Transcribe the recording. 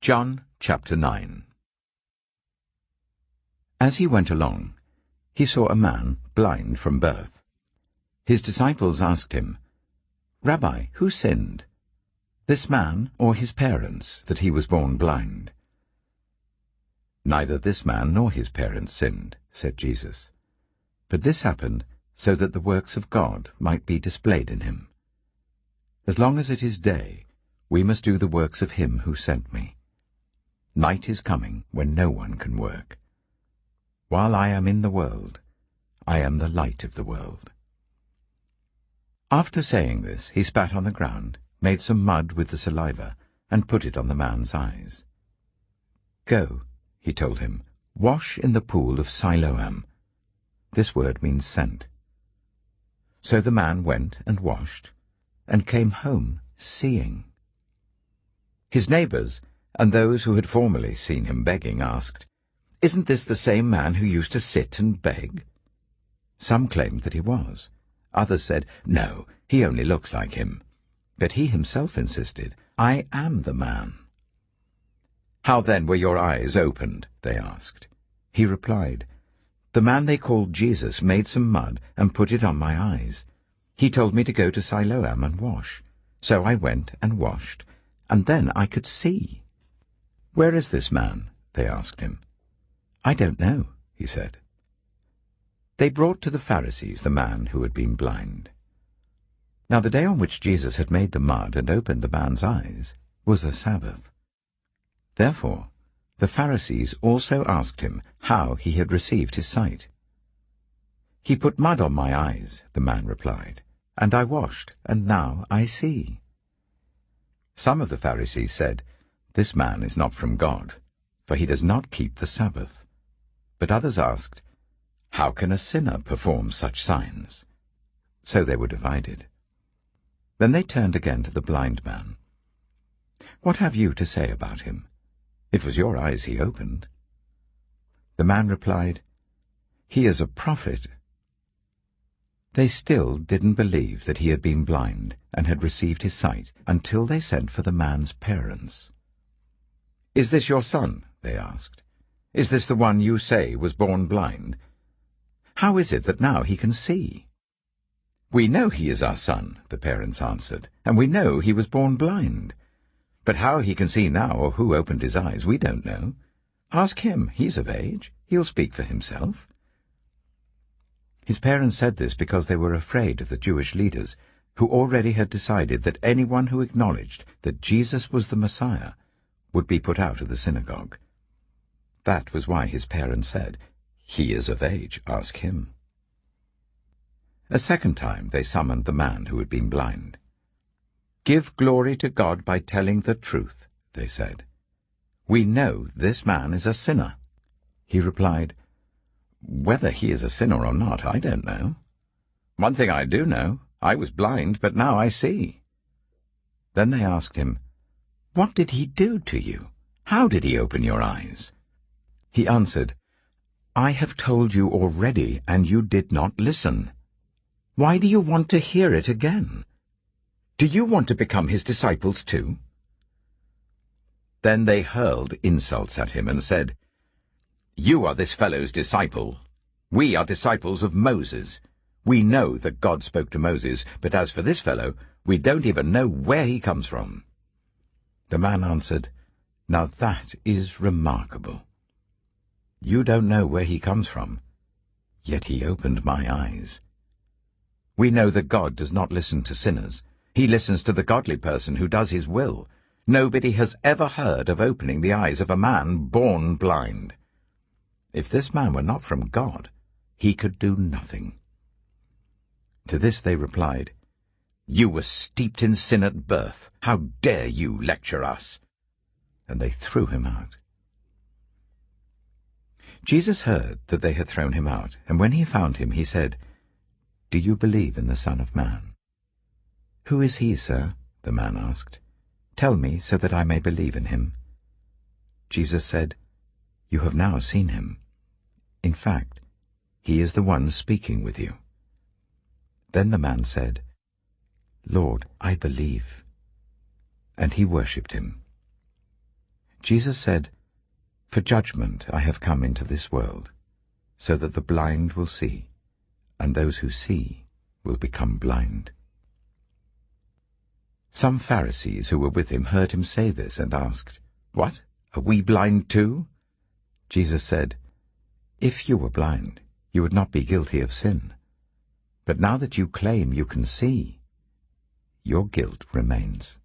John chapter 9. As he went along, he saw a man blind from birth. His disciples asked him, "Rabbi, who sinned, this man or his parents, that he was born blind?" "Neither this man nor his parents sinned," said Jesus, "but this happened so that the works of God might be displayed in him. As long as it is day, we must do the works of him who sent me. Night is coming when no one can work. While I am in the world, I am the light of the world." After saying this, he spat on the ground, made some mud with the saliva, and put it on the man's eyes. "Go," he told him, "wash in the pool of Siloam." This word means sent. So the man went and washed, and came home seeing. His neighbors, and those who had formerly seen him begging, asked, "Isn't this the same man who used to sit and beg?" Some claimed that he was. Others said, "No, he only looks like him." But he himself insisted, "I am the man." "How then were your eyes opened?" they asked. He replied, "The man they called Jesus made some mud and put it on my eyes. He told me to go to Siloam and wash. So I went and washed, and then I could see." "Where is this man?" they asked him. "I don't know," he said. They brought to the Pharisees the man who had been blind. Now the day on which Jesus had made the mud and opened the man's eyes was a Sabbath. Therefore the Pharisees also asked him how he had received his sight. "He put mud on my eyes," the man replied, "and I washed, and now I see." Some of the Pharisees said, "This man is not from God, for he does not keep the Sabbath." But others asked, "How can a sinner perform such signs?" So they were divided. Then they turned again to the blind man. "What have you to say about him? It was your eyes he opened." The man replied, "He is a prophet." They still didn't believe that he had been blind and had received his sight until they sent for the man's parents. "Is this your son?" they asked. "Is this the one you say was born blind? How is it that now he can see?" "We know he is our son," the parents answered, "and we know he was born blind. But how he can see now or who opened his eyes, we don't know. Ask him, he's of age. He'll speak for himself." His parents said this because they were afraid of the Jewish leaders, who already had decided that anyone who acknowledged that Jesus was the Messiah would be put out of the synagogue. That was why his parents said, "He is of age, ask him." A second time they summoned the man who had been blind. "Give glory to God by telling the truth," they said. "We know this man is a sinner." He replied, "Whether he is a sinner or not, I don't know. One thing I do know, I was blind, but now I see." Then they asked him, "What did he do to you? How did he open your eyes?" He answered, "I have told you already, and you did not listen. Why do you want to hear it again? Do you want to become his disciples too?" Then they hurled insults at him and said, "You are this fellow's disciple. We are disciples of Moses. We know that God spoke to Moses, but as for this fellow, we don't even know where he comes from." The man answered, "Now that is remarkable. You don't know where he comes from, yet he opened my eyes. We know that God does not listen to sinners. He listens to the godly person who does his will. Nobody has ever heard of opening the eyes of a man born blind. If this man were not from God, he could do nothing." To this they replied, "You were steeped in sin at birth. How dare you lecture us?" And they threw him out. Jesus heard that they had thrown him out, and when he found him, he said, "Do you believe in the Son of Man?" "Who is he, sir?" the man asked. "Tell me so that I may believe in him." Jesus said, "You have now seen him. In fact, he is the one speaking with you." Then the man said, "Lord, I believe." And he worshipped him. Jesus said, "For judgment I have come into this world, so that the blind will see, and those who see will become blind." Some Pharisees who were with him heard him say this and asked, "What? Are we blind too?" Jesus said, "If you were blind, you would not be guilty of sin. But now that you claim you can see, your guilt remains."